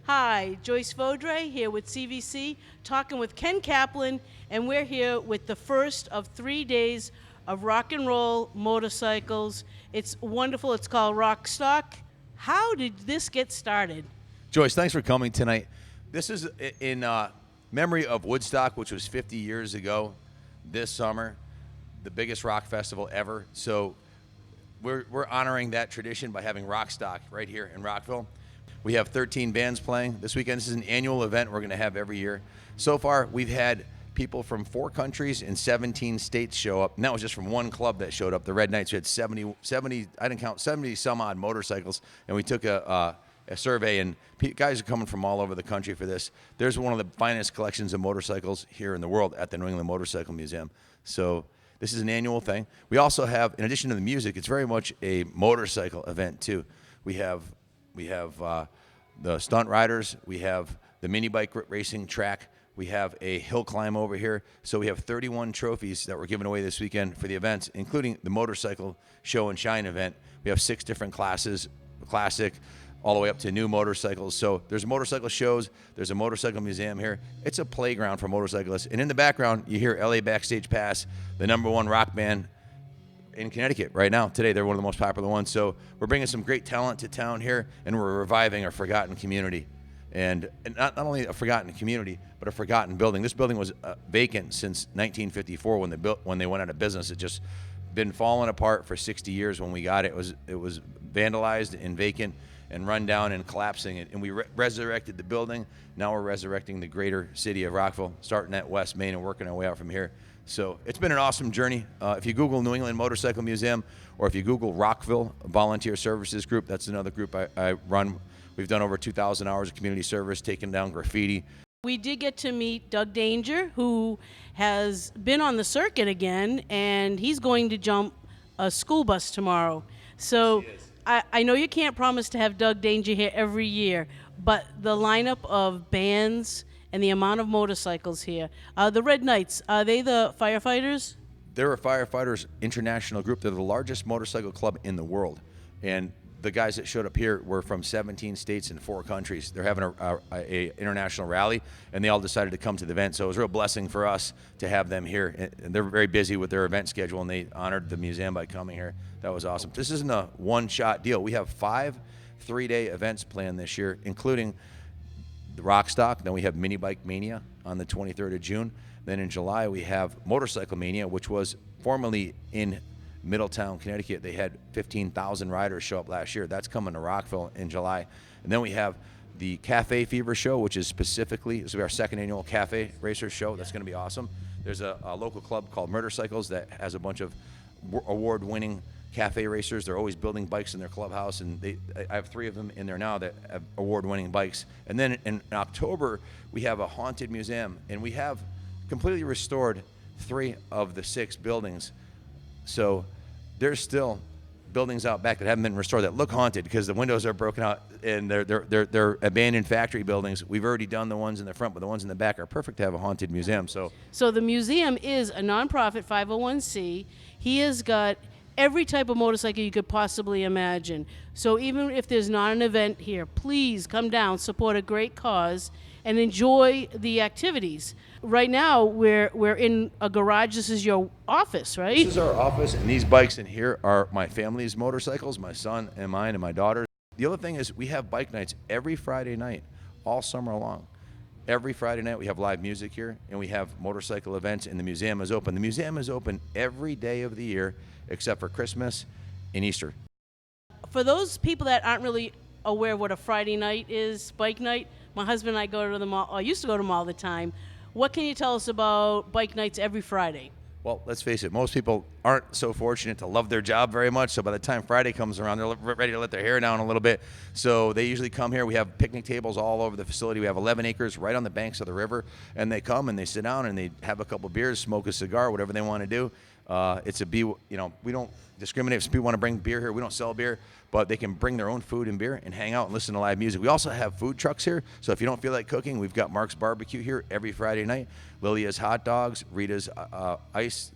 Hi, Joyce Vaudreuil here with CVC, talking with Ken Kaplan, and we're here with the first of 3 days of rock and roll motorcycles. It's wonderful. It's called Rockstock. How did this get started? Joyce, thanks for coming tonight. This is in memory of Woodstock, which was 50 years ago this summer, the biggest rock festival ever. So we're honoring that tradition by having Rockstock right here in Rockville. We have 13 bands playing this weekend. This is an annual event we're going to have every year. So far, we've had people from 4 countries and 17 states show up. And that was just from one club that showed up, the Red Knights. We had 70, I didn't count, 70 some odd motorcycles. And we took a survey, and guys are coming from all over the country for this. There's one of the finest collections of motorcycles here in the world at the New England Motorcycle Museum. So this is an annual thing. We also have, in addition to the music, it's very much a motorcycle event too. We have the stunt riders, we have the mini bike racing track, we have a hill climb over here. So we have 31 trophies that we're giving away this weekend for the events, including the motorcycle show and shine event. We have 6 different classes, classic, all the way up to new motorcycles. So there's motorcycle shows, there's a motorcycle museum here. It's a playground for motorcyclists. And in the background, you hear LA Backstage Pass, the #1 rock band in Connecticut right now. Today, they're one of the most popular ones. So we're bringing some great talent to town here, and we're reviving our forgotten community. And not only a forgotten community, but a forgotten building. This building was vacant since 1954 when they went out of business. It just been falling apart for 60 years when we got it. It was vandalized and vacant and run down and collapsing. And we resurrected the building. Now we're resurrecting the greater city of Rockville, starting at West Main and working our way out from here. So it's been an awesome journey. If you Google New England Motorcycle Museum, or if you Google Rockville Volunteer Services Group, that's another group I run. We've done over 2,000 hours of community service, taking down graffiti. We did get to meet Doug Danger, who has been on the circuit again, and he's going to jump a school bus tomorrow. So I know you can't promise to have Doug Danger here every year, but the lineup of bands and the amount of motorcycles here. The Red Knights, are they the firefighters? They're a firefighters international group. They're the largest motorcycle club in the world. And the guys that showed up here were from 17 states and 4 countries. They're having a international rally, and they all decided to come to the event. So it was a real blessing for us to have them here. And they're very busy with their event schedule, and they honored the museum by coming here. That was awesome. This isn't a one-shot deal. We have 5 3-day events planned this year, including the Rockstock. Then we have Mini Bike Mania on the 23rd of June. Then in July, we have Motorcycle Mania, which was formerly in Middletown, Connecticut. They had 15,000 riders show up last year. That's coming to Rockville in July. And then we have the Cafe Fever Show, which is specifically, this will be our 2nd annual Cafe Racers Show. That's going to be awesome. There's a local club called Murder Cycles that has a bunch of award-winning cafe racers. They're always building bikes in their clubhouse, and I have 3 of them in there now that have award-winning bikes. And then in October, we have a haunted museum, and we have completely restored 3 of the 6 buildings. So there's still buildings out back that haven't been restored that look haunted because the windows are broken out and they're abandoned factory buildings. We've already done the ones in the front, but the ones in the back are perfect to have a haunted museum. So the museum is a nonprofit 501c. He has got every type of motorcycle you could possibly imagine. So even if there's not an event here, please come down, support a great cause, and enjoy the activities. Right now, we're in a garage. This is your office, right? This is our office, and these bikes in here are my family's motorcycles, my son and mine and my daughter's. The other thing is we have bike nights every Friday night, all summer long. Every Friday night we have live music here, and we have motorcycle events, and the museum is open. The museum is open every day of the year except for Christmas and Easter. For those people that aren't really aware of what a Friday night is, bike night, my husband and I go to the mall, or used to go to them all the time. What can you tell us about bike nights every Friday? Well, let's face it, most people aren't so fortunate to love their job very much, so by the time Friday comes around, they're ready to let their hair down a little bit. So they usually come here. We have picnic tables all over the facility. We have 11 acres right on the banks of the river, and they come and they sit down and they have a couple beers, smoke a cigar, whatever they want to do. We don't discriminate. If people want to bring beer here, we don't sell beer, but they can bring their own food and beer and hang out and listen to live music. We also have food trucks here, so if you don't feel like cooking, we've got Mark's Barbecue here every Friday night, Lilia's Hot Dogs, Rita's ice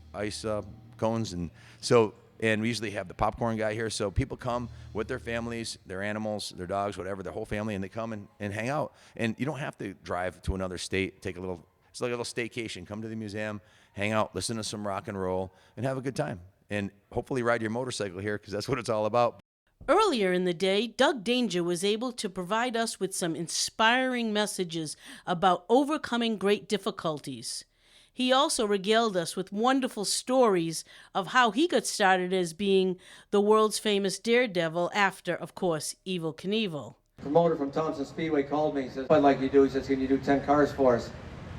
cones, and so And we usually have the popcorn guy here. So people come with their families, their animals, their dogs, whatever, their whole family, and they come and hang out. And you don't have to drive to another state, take a little, it's like a little staycation. Come to the museum, hang out, listen to some rock and roll, and have a good time. And hopefully ride your motorcycle here, because that's what it's all about. Earlier in the day, Doug Danger was able to provide us with some inspiring messages about overcoming great difficulties. He also regaled us with wonderful stories of how he got started as being the world's famous daredevil after, of course, Evel Knievel. Promoter from Thompson Speedway called me. He says, "What I'd like you to do," he says, "can you do 10 cars for us?"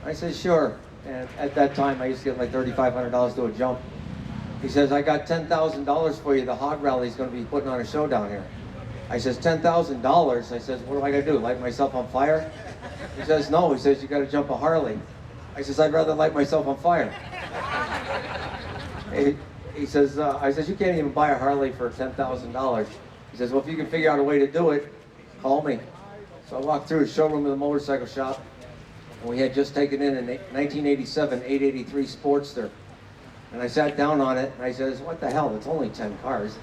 I said, "Sure." And at that time, I used to get like $3,500 to a jump. He says, "I got $10,000 for you. The hog rally is going to be putting on a show down here." I says, $10,000? I says, "What do I got to do, light myself on fire?" He says, "No." He says, "You got to jump a Harley." I says, "I'd rather light myself on fire." He says, I says, "You can't even buy a Harley for $10,000. He says, "Well, if you can figure out a way to do it, call me." So I walked through the showroom of the motorcycle shop, and we had just taken in a 1987 883 Sportster. And I sat down on it, and I says, "What the hell, it's only 10 cars.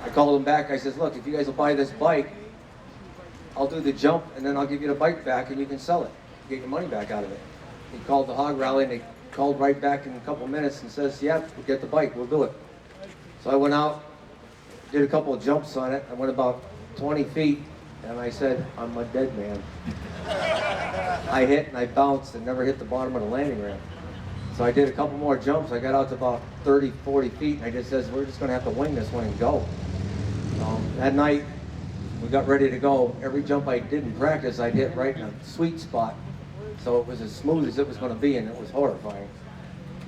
I called him back, I says, "Look, if you guys will buy this bike, I'll do the jump, and then I'll give you the bike back, and you can sell it. Get your money back out of it." He called the hog rally, and they called right back in a couple minutes and says, "Yeah, we'll get the bike, we'll do it." So I went out, did a couple of jumps on it. I went about 20 feet, and I said, "I'm a dead man." I hit and I bounced and never hit the bottom of the landing ramp. So I did a couple more jumps. I got out to about 30, 40 feet, and I just says, "We're just going to have to wing this one and go." That night, we got ready to go. Every jump I did in practice, I'd hit right in a sweet spot. So it was as smooth as it was going to be, and it was horrifying.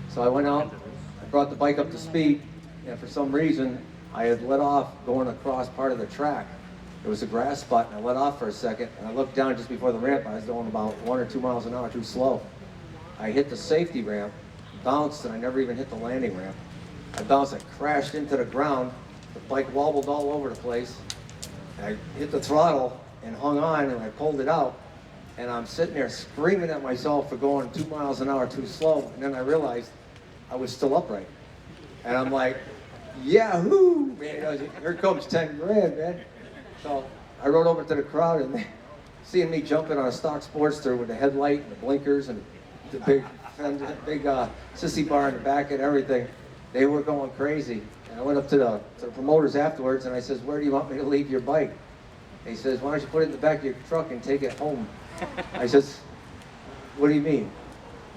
So I went out, I brought the bike up to speed, and for some reason, I had let off going across part of the track. There was a grass spot, and I let off for a second, and I looked down just before the ramp. I was going about 1 or 2 miles an hour too slow. I hit the safety ramp, bounced, and I never even hit the landing ramp. I bounced, I crashed into the ground, the bike wobbled all over the place, and I hit the throttle and hung on, and I pulled it out, and I'm sitting there screaming at myself for going 2 miles an hour too slow, and then I realized I was still upright. And I'm like, "Yahoo! Man, here comes 10 grand, man." So I rode over to the crowd, and seeing me jumping on a stock Sportster with the headlight and the blinkers and the big sissy bar in the back and everything, they were going crazy. And I went up to the promoters afterwards, and I says, "Where do you want me to leave your bike?" He says, "Why don't you put it in the back of your truck and take it home?" I says, "What do you mean?"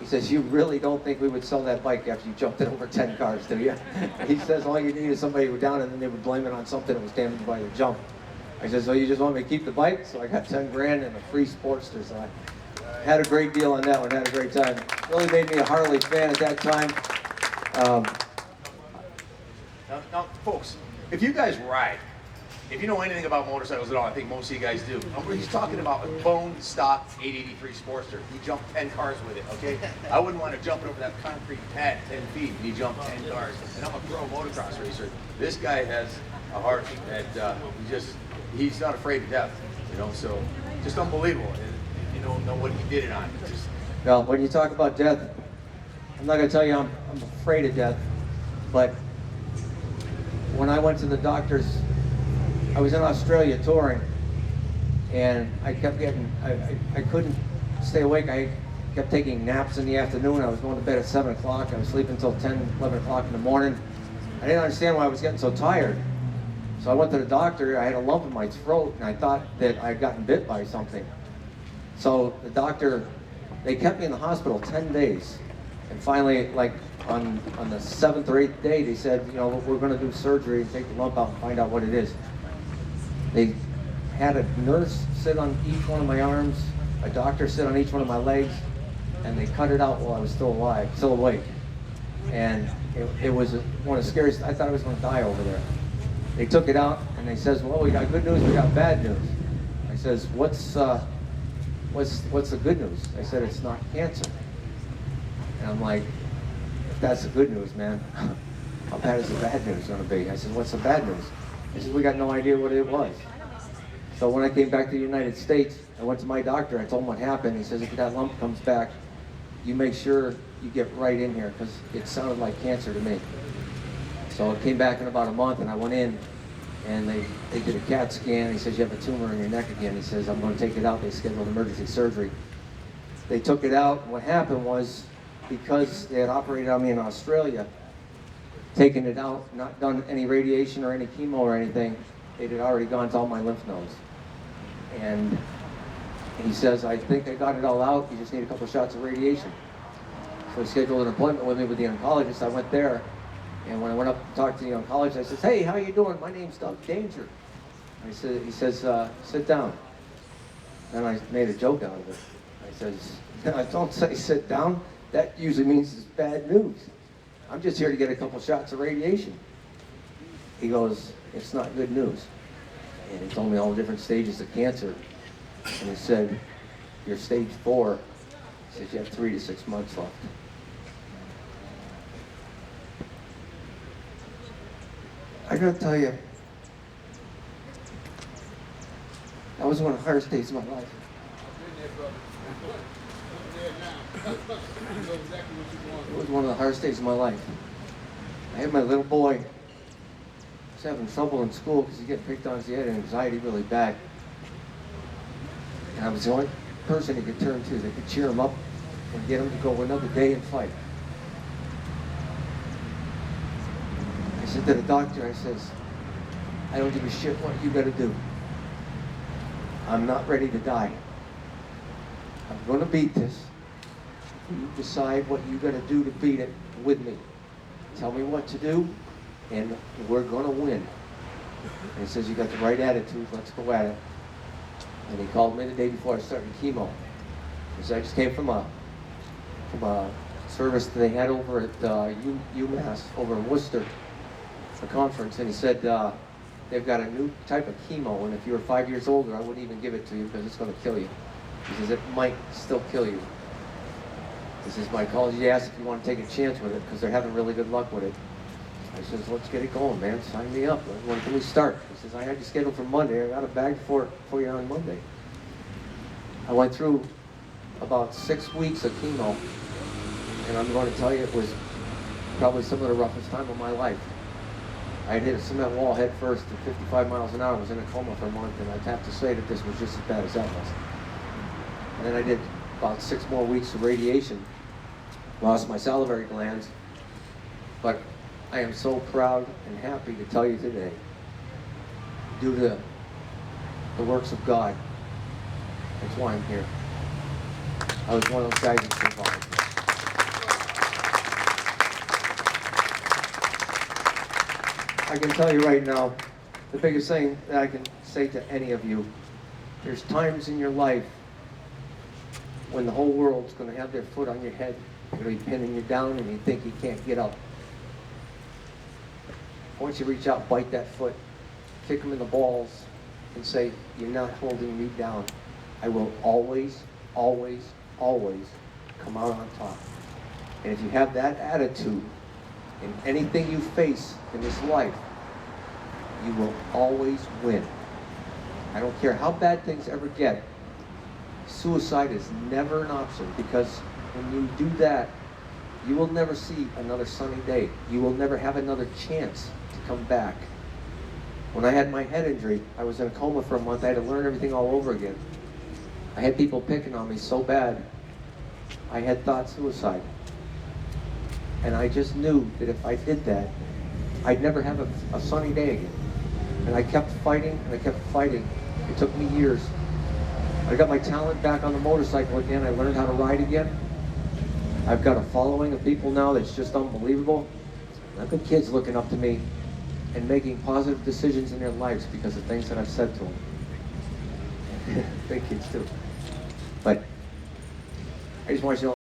He says, "You really don't think we would sell that bike after you jumped it over 10 cars, do you?" He says, "All you need is somebody who was down, and then they would blame it on something that was damaged by the jump." I said, "So you just want me to keep the bike?" So I got 10 grand and a free Sportster. So I had a great deal on that one, had a great time. Really made me a Harley fan at that time. Now, folks, if you guys ride, if you know anything about motorcycles at all, I think most of you guys do. He's talking about a bone stock 883 Sportster. He jumped 10 cars with it, okay? I wouldn't want to jump over that concrete pad 10 feet and he jumped 10 cars. And I'm a pro motocross racer. This guy has a heart that he's not afraid of death, you know, so just unbelievable. And you know what he did it on. Well, when you talk about death, I'm not going to tell you I'm afraid of death, but when I went to the doctors, I was in Australia touring, and I kept getting, I couldn't stay awake. I kept taking naps in the afternoon. I was going to bed at 7 o'clock. I was sleeping until 10, 11 o'clock in the morning. I didn't understand why I was getting so tired. So I went to the doctor. I had a lump in my throat, and I thought that I had gotten bit by something. So the doctor, they kept me in the hospital 10 days. And finally, like on the 7th or 8th day, they said, "You know, we're going to do surgery and take the lump out and find out what it is." They had a nurse sit on each one of my arms, a doctor sit on each one of my legs, and they cut it out while I was still alive, still awake. And it was one of the scariest. I thought I was going to die over there. They took it out, and they says, "Well, we got good news, we got bad news." I says, "What's the good news?" I said, "It's not cancer." And I'm like, "If that's the good news, man, how bad is the bad news going to be?" I said, "What's the bad news?" He said, "We got no idea what it was." So when I came back to the United States, I went to my doctor. I told him what happened. He says, "If that lump comes back, you make sure you get right in here," because it sounded like cancer to me. So it came back in about a month, and I went in, and they did a CAT scan. He says, you have a tumor in your neck again. He says, I'm going to take it out. They scheduled emergency surgery. They took it out, and what happened was, because they had operated on me in Australia, taken it out, not done any radiation or any chemo or anything, it had already gone to all my lymph nodes. And he says, I think I got it all out, you just need a couple shots of radiation. So he scheduled an appointment with me with the oncologist. I went there, and when I went up to talk to the oncologist, I says, hey, how you doing? My name's Doug Danger. He says, sit down. And I made a joke out of it. I says, don't say sit down. That usually means it's bad news. I'm just here to get a couple shots of radiation. He goes, it's not good news. And he told me all the different stages of cancer. And he said, you're stage 4. He says, you have 3 to 6 months left. I gotta tell you, that was one of the hardest days of my life. It was one of the hardest days of my life. I had my little boy. He was having trouble in school because he getting picked on. He had anxiety really bad. And I was the only person he could turn to that could cheer him up and get him to go another day and fight. I said to the doctor, I says, I don't give a shit what you gotta do. I'm not ready to die. I'm gonna beat this. You decide what you gotta do to beat it with me. Tell me what to do, and we're gonna win. And he says, you got the right attitude, let's go at it. And he called me the day before I started chemo. He said, I just came from a service that they had over at UMass, over in Worcester, a conference, and he said, they've got a new type of chemo, and if you were 5 years older, I wouldn't even give it to you because it's gonna kill you. He says, it might still kill you. He says, my college asked if you want to take a chance with it because they're having really good luck with it. I says, let's get it going, man. Sign me up. When can we start? He says, I had you scheduled for Monday. I got a bag for you on Monday. I went through about 6 weeks of chemo, and I'm going to tell you it was probably some of the roughest time of my life. I had hit a cement wall head first at 55 miles an hour. I was in a coma for a month, and I'd have to say that this was just as bad as that was. And then I did about 6 more weeks of radiation, lost my salivary glands, but I am so proud and happy to tell you today, due to the works of God, that's why I'm here. I was one of those guys that survived. I can tell you right now, the biggest thing that I can say to any of you, there's times in your life when the whole world's going to have their foot on your head, they're going to be pinning you down, and you think you can't get up. I want you to reach out, bite that foot, kick them in the balls, and say, you're not holding me down. I will always, always, always come out on top. And if you have that attitude in anything you face in this life, you will always win. I don't care how bad things ever get. Suicide is never an option, because when you do that, you will never see another sunny day. You will never have another chance to come back. When I had my head injury, I was in a coma for a month. I had to learn everything all over again. I had people picking on me so bad, I had thought suicide. And I just knew that if I did that, I'd never have a sunny day again. And I kept fighting, and I kept fighting. It took me years. I got my talent back on the motorcycle again. I learned how to ride again. I've got a following of people now that's just unbelievable. I've got kids looking up to me and making positive decisions in their lives because of things that I've said to them. Big kids too. But I just want you to know,